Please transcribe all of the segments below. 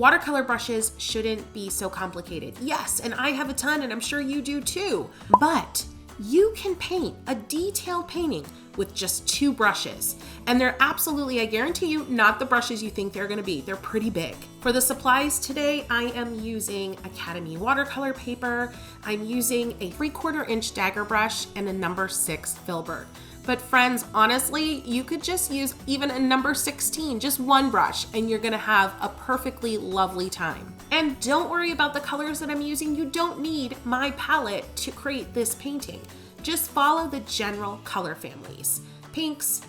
Watercolor brushes shouldn't be so complicated. Yes, and I have a ton, and I'm sure you do too, but you can paint a detailed painting with just 2 brushes. And they're absolutely, I guarantee you, not the brushes you think they're gonna be. They're pretty big. For the supplies today, I am using Academy watercolor paper. I'm using a 3/4 inch dagger brush and a number 6 filbert. But friends, honestly, you could just use even a number 16, just 1 brush, and you're gonna have a perfectly lovely time. And don't worry about the colors that I'm using. You don't need my palette to create this painting. Just follow the general color families. Pinks,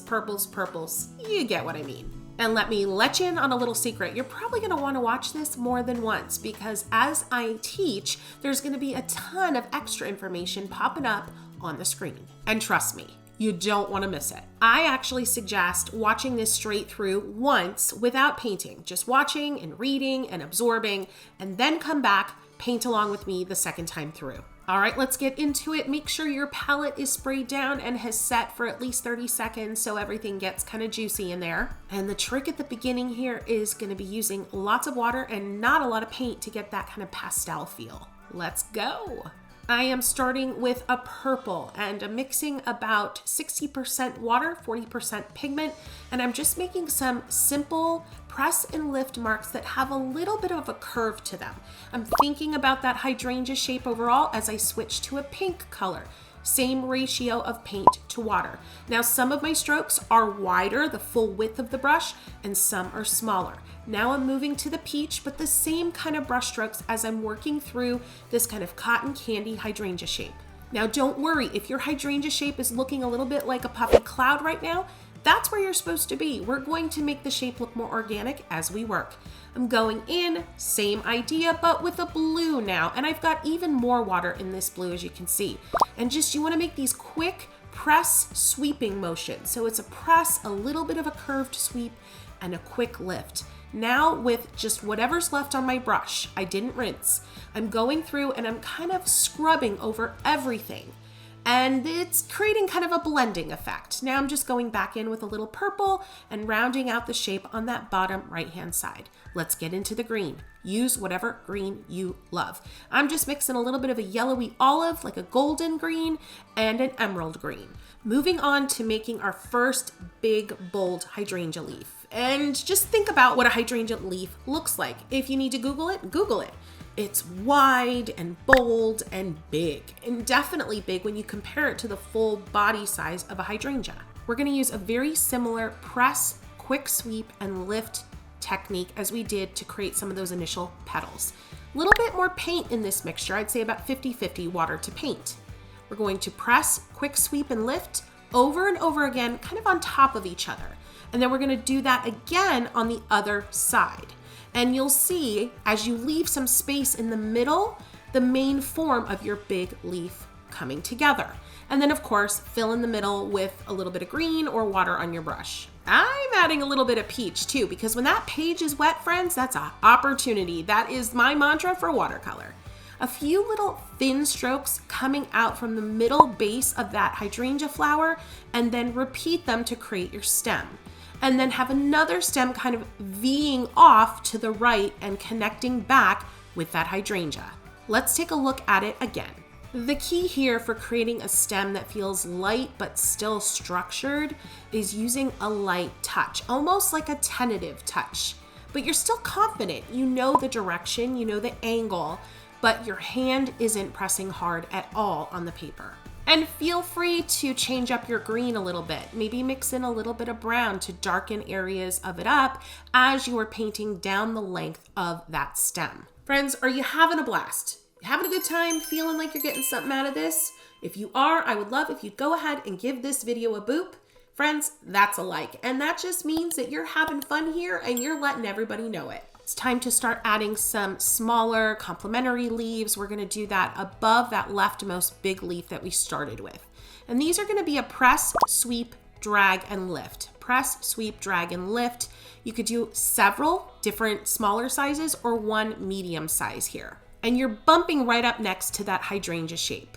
purples, you get what I mean. And let me let you in on a little secret. You're probably gonna wanna watch this more than once because as I teach, there's gonna be a ton of extra information popping up on the screen. And trust me, you don't want to miss it. I actually suggest watching this straight through once without painting, just watching and reading and absorbing, and then come back, paint along with me the second time through. All right, let's get into it. Make sure your palette is sprayed down and has set for at least 30 seconds so everything gets kind of juicy in there. And the trick at the beginning here is going to be using lots of water and not a lot of paint to get that kind of pastel feel. Let's go. I am starting with a purple and I'm mixing about 60% water, 40% pigment, and I'm just making some simple press and lift marks that have a little bit of a curve to them. I'm thinking about that hydrangea shape overall as I switch to a pink color. Same ratio of paint to water. Now some of my strokes are wider, the full width of the brush, and some are smaller. Now I'm moving to the peach, but the same kind of brush strokes as I'm working through this kind of cotton candy hydrangea shape. Now don't worry, if your hydrangea shape is looking a little bit like a puffy cloud right now, that's where you're supposed to be. We're going to make the shape look more organic as we work. I'm going in, same idea, but with a blue now. And I've got even more water in this blue, as you can see. And just, you wanna make these quick press sweeping motions. So it's a press, a little bit of a curved sweep, and a quick lift. Now with just whatever's left on my brush, I didn't rinse, I'm going through and I'm kind of scrubbing over everything. And it's creating kind of a blending effect. Now I'm just going back in with a little purple and rounding out the shape on that bottom right-hand side. Let's get into the green. Use whatever green you love. I'm just mixing a little bit of a yellowy olive, like a golden green, and an emerald green. Moving on to making our first big, bold hydrangea leaf. And just think about what a hydrangea leaf looks like. If you need to Google it, Google it. It's wide and bold and big, and definitely big when you compare it to the full body size of a hydrangea. We're gonna use a very similar press, quick sweep, and lift technique as we did to create some of those initial petals. A little bit more paint in this mixture, I'd say about 50-50 water to paint. We're going to press, quick sweep, and lift over and over again, kind of on top of each other. And then we're gonna do that again on the other side. And you'll see as you leave some space in the middle, the main form of your big leaf coming together. And then of course, fill in the middle with a little bit of green or water on your brush. I'm adding a little bit of peach too, because when that page is wet, friends, that's an opportunity. That is my mantra for watercolor. A few little thin strokes coming out from the middle base of that hydrangea flower, and then repeat them to create your stem. And then have another stem kind of V'ing off to the right and connecting back with that hydrangea. Let's take a look at it again. The key here for creating a stem that feels light but still structured is using a light touch, almost like a tentative touch. But you're still confident, you know the direction, you know the angle, but your hand isn't pressing hard at all on the paper. And feel free to change up your green a little bit. Maybe mix in a little bit of brown to darken areas of it up as you are painting down the length of that stem. Friends, are you having a blast? Having a good time? Feeling like you're getting something out of this? If you are, I would love if you'd go ahead and give this video a boop. Friends, that's a like. And that just means that you're having fun here and you're letting everybody know it. It's time to start adding some smaller complementary leaves. We're gonna do that above that leftmost big leaf that we started with. And these are gonna be a press, sweep, drag, and lift. Press, sweep, drag, and lift. You could do several different smaller sizes or one medium size here. And you're bumping right up next to that hydrangea shape.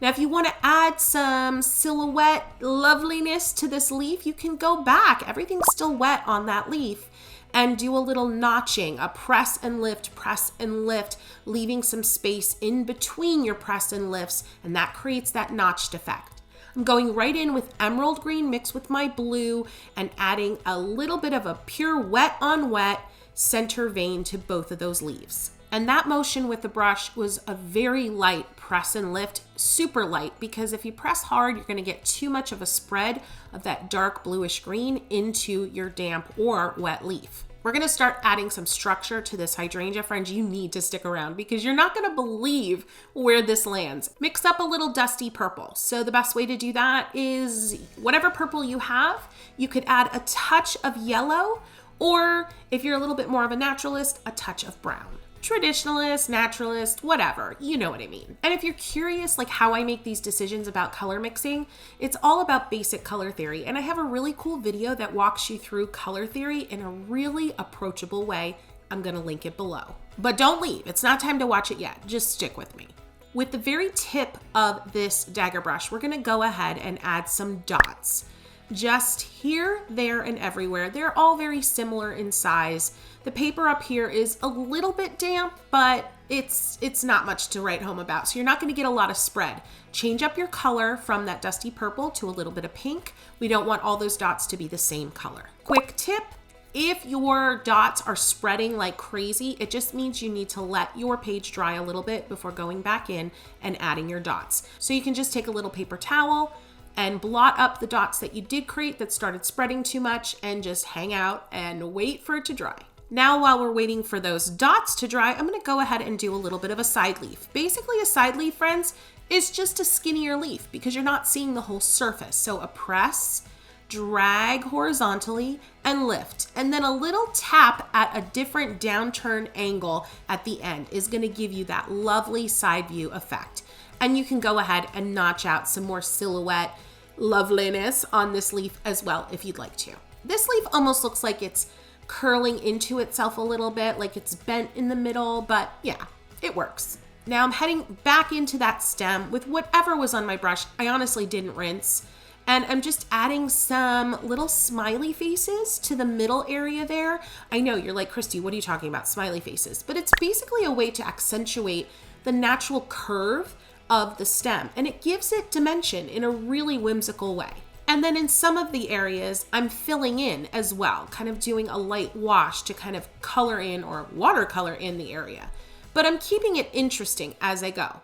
Now, if you wanna add some silhouette loveliness to this leaf, you can go back. Everything's still wet on that leaf. and do a little notching, a press and lift, leaving some space in between your press and lifts, and that creates that notched effect. I'm going right in with emerald green mixed with my blue and adding a little bit of a pure wet on wet center vein to both of those leaves. And that motion with the brush was a very light press and lift, super light, because if you press hard, you're gonna get too much of a spread of that dark bluish green into your damp or wet leaf. We're gonna start adding some structure to this hydrangea. Friends, you need to stick around because you're not gonna believe where this lands. Mix up a little dusty purple. So the best way to do that is whatever purple you have, you could add a touch of yellow, or if you're a little bit more of a naturalist, a touch of brown. Traditionalist, naturalist, whatever, you know what I mean. And if you're curious like how I make these decisions about color mixing, it's all about basic color theory. And I have a really cool video that walks you through color theory in a really approachable way. I'm gonna link it below. But don't leave, it's not time to watch it yet, just stick with me. With the very tip of this dagger brush, we're gonna go ahead and add some dots. Just here, there, and everywhere. They're all very similar in size. The paper up here is a little bit damp, but it's not much to write home about. So you're not gonna get a lot of spread. Change up your color from that dusty purple to a little bit of pink. We don't want all those dots to be the same color. Quick tip, if your dots are spreading like crazy, it just means you need to let your page dry a little bit before going back in and adding your dots. So you can just take a little paper towel and blot up the dots that you did create that started spreading too much and just hang out and wait for it to dry. Now, while we're waiting for those dots to dry, I'm gonna go ahead and do a little bit of a side leaf. Basically, a side leaf, friends, is just a skinnier leaf because you're not seeing the whole surface. So a press, drag horizontally, and lift. And then a little tap at a different downturn angle at the end is gonna give you that lovely side view effect. And you can go ahead and notch out some more silhouette loveliness on this leaf as well if you'd like to. This leaf almost looks like it's curling into itself a little bit, like it's bent in the middle, but yeah, it works. Now I'm heading back into that stem with whatever was on my brush. I honestly didn't rinse. And I'm just adding some little smiley faces to the middle area there. I know you're like, Kristy, what are you talking about, smiley faces? But it's basically a way to accentuate the natural curve of the stem, and it gives it dimension in a really whimsical way. And then in some of the areas, I'm filling in as well, kind of doing a light wash to kind of color in or watercolor in the area. But I'm keeping it interesting as I go.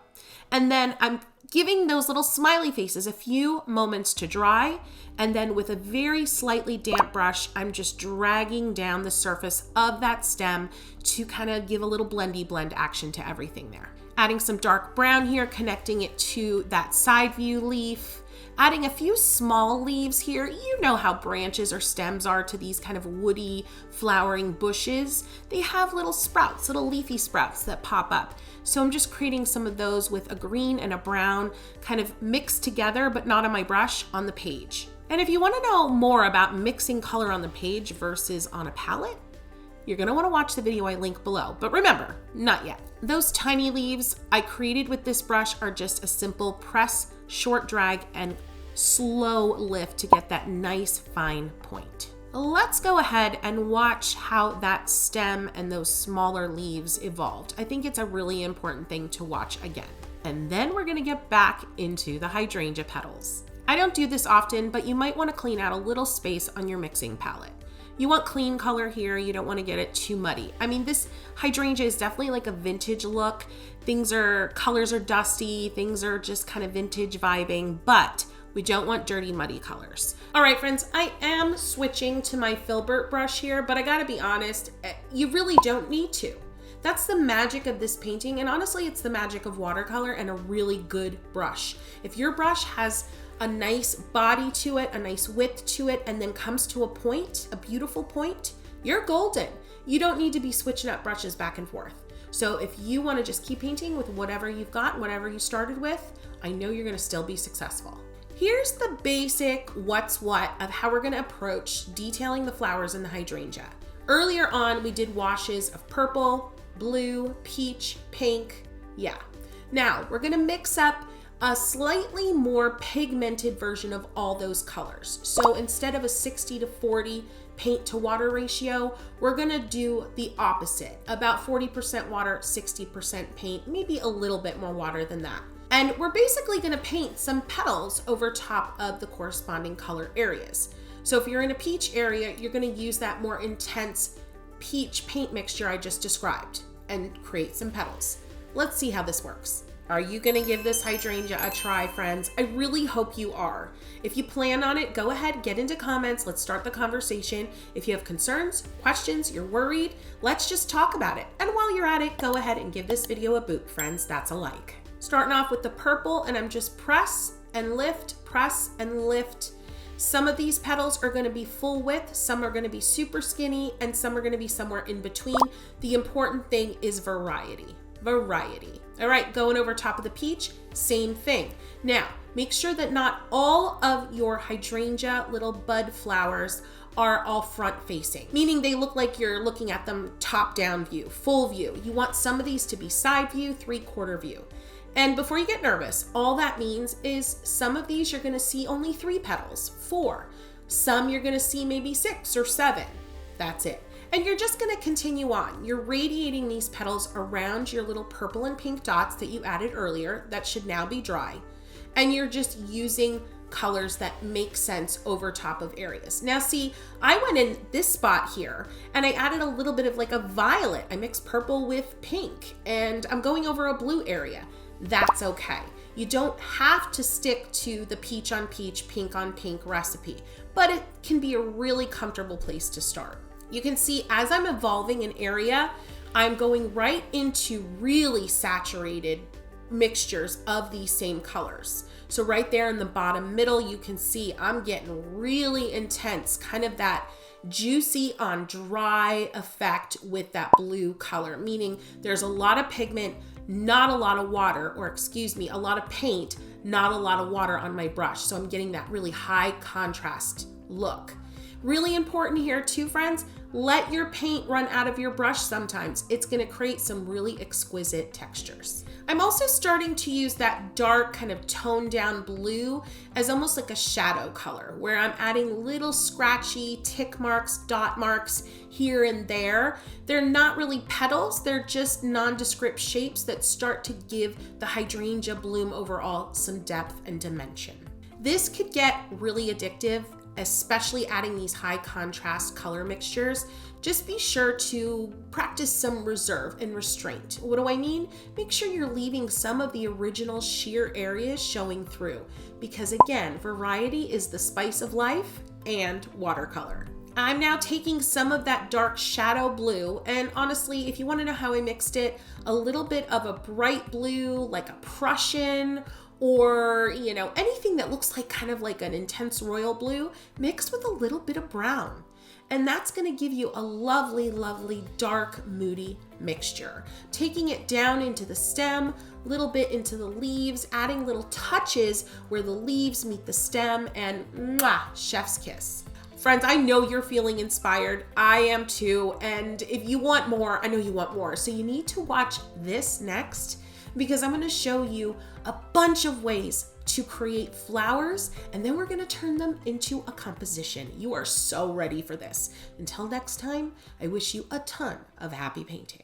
And then I'm giving those little smiley faces a few moments to dry, and then with a very slightly damp brush, I'm just dragging down the surface of that stem to kind of give a little blendy blend action to everything there. Adding some dark brown here, connecting it to that side view leaf. Adding a few small leaves here. You know how branches or stems are to these kind of woody flowering bushes. They have little sprouts, little leafy sprouts that pop up. So I'm just creating some of those with a green and a brown kind of mixed together, but not on my brush, on the page. And if you want to know more about mixing color on the page versus on a palette, you're gonna wanna watch the video I link below. But remember, not yet. Those tiny leaves I created with this brush are just a simple press, short drag, and slow lift to get that nice fine point. Let's go ahead and watch how that stem and those smaller leaves evolved. I think it's a really important thing to watch again. And then we're gonna get back into the hydrangea petals. I don't do this often, but you might wanna clean out a little space on your mixing palette. You want clean color here. You don't want to get it too muddy. I mean, this hydrangea is definitely like a vintage look. Colors are dusty. Things are just kind of vintage vibing, but we don't want dirty, muddy colors. All right, friends, I am switching to my filbert brush here, but I gotta be honest, you really don't need to. That's the magic of this painting, and honestly, it's the magic of watercolor and a really good brush. If your brush has a nice body to it, a nice width to it, and then comes to a point, a beautiful point, you're golden. You don't need to be switching up brushes back and forth. So if you want to just keep painting with whatever you've got, whatever you started with, I know you're going to still be successful. Here's the basic what's what of how we're going to approach detailing the flowers in the hydrangea. Earlier on, we did washes of purple, blue, peach, pink. Yeah. Now we're going to mix up a slightly more pigmented version of all those colors. So instead of a 60 to 40 paint to water ratio, we're gonna do the opposite, about 40% water, 60% paint, maybe a little bit more water than that. And we're basically gonna paint some petals over top of the corresponding color areas. So if you're in a peach area, you're gonna use that more intense peach paint mixture I just described and create some petals. Let's see how this works. Are you gonna give this hydrangea a try, friends? I really hope you are. If you plan on it, go ahead, get into comments. Let's start the conversation. If you have concerns, questions, you're worried, let's just talk about it. And while you're at it, go ahead and give this video a boot, friends. That's a like. Starting off with the purple, and I'm just press and lift, press and lift. Some of these petals are gonna be full width, some are gonna be super skinny, and some are gonna be somewhere in between. The important thing is variety. Variety. All right, going over top of the peach, same thing. Now, make sure that not all of your hydrangea little bud flowers are all front facing, meaning they look like you're looking at them top down view, full view. You want some of these to be side view, 3/4 view. And before you get nervous, all that means is some of these you're gonna see only 3 petals, 4. Some you're gonna see maybe 6 or 7. That's it. And you're just gonna continue on. You're radiating these petals around your little purple and pink dots that you added earlier that should now be dry. And you're just using colors that make sense over top of areas. Now see, I went in this spot here and I added a little bit of like a violet. I mixed purple with pink and I'm going over a blue area. That's okay. You don't have to stick to the peach on peach, pink on pink recipe, but it can be a really comfortable place to start. You can see as I'm evolving an area, I'm going right into really saturated mixtures of these same colors. So right there in the bottom middle, you can see I'm getting really intense, kind of that juicy on dry effect with that blue color, meaning there's a lot of pigment, not a lot of water, or excuse me, a lot of paint, not a lot of water on my brush. So I'm getting that really high contrast look. Really important here too, friends, let your paint run out of your brush sometimes. It's gonna create some really exquisite textures. I'm also starting to use that dark kind of toned down blue as almost like a shadow color, where I'm adding little scratchy tick marks, dot marks here and there. They're not really petals, they're just nondescript shapes that start to give the hydrangea bloom overall some depth and dimension. This could get really addictive, especially adding these high contrast color mixtures. Just be sure to practice some reserve and restraint. What do I mean? Make sure you're leaving some of the original sheer areas showing through, because again, variety is the spice of life and watercolor. I'm now taking some of that dark shadow blue, and honestly, if you want to know how I mixed it, a little bit of a bright blue, like a Prussian, or anything that looks like kind of like an intense royal blue mixed with a little bit of brown. And that's gonna give you a lovely, lovely, dark, moody mixture. Taking it down into the stem, a little bit into the leaves, adding little touches where the leaves meet the stem, and mwah, chef's kiss. Friends, I know you're feeling inspired. I am too. And if you want more, I know you want more. So you need to watch this next, because I'm gonna show you a bunch of ways to create flowers, and then we're gonna turn them into a composition. You are so ready for this. Until next time, I wish you a ton of happy painting.